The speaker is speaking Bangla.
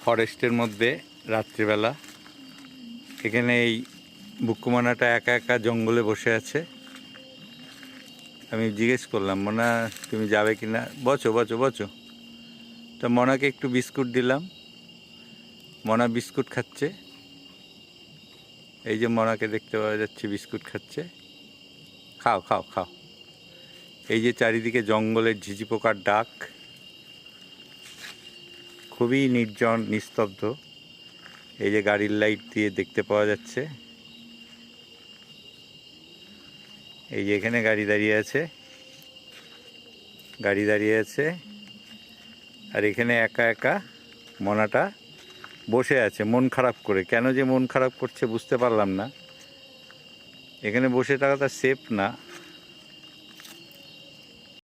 ফরেস্টের মধ্যে রাত্রিবেলা। এখানে এই বুকুমানাটা একা একা জঙ্গলে বসে আছে। আমি জিজ্ঞেস করলাম, মনা তুমি যাবে কি না? বচো বচো বচো। তো মনাকে একটু বিস্কুট দিলাম, মনা বিস্কুট খাচ্ছে। এই যে মনাকে দেখতে পাওয়া যাচ্ছে বিস্কুট খাচ্ছে। খাও খাও খাও। এই যে চারিদিকে জঙ্গলের ঝিঝি পোকার ডাক, খুবই নির্জন নিস্তব্ধ। এই যে গাড়ির লাইট দিয়ে দেখতে পাওয়া যাচ্ছে। এই যে এখানে গাড়ি দাঁড়িয়ে আছে, গাড়ি দাঁড়িয়ে আছে। আর এখানে একা একা মনাটা বসে আছে মন খারাপ করে। কেন যে মন খারাপ করছে বুঝতে পারলাম না। এখানে বসে থাকাটা সেফ না।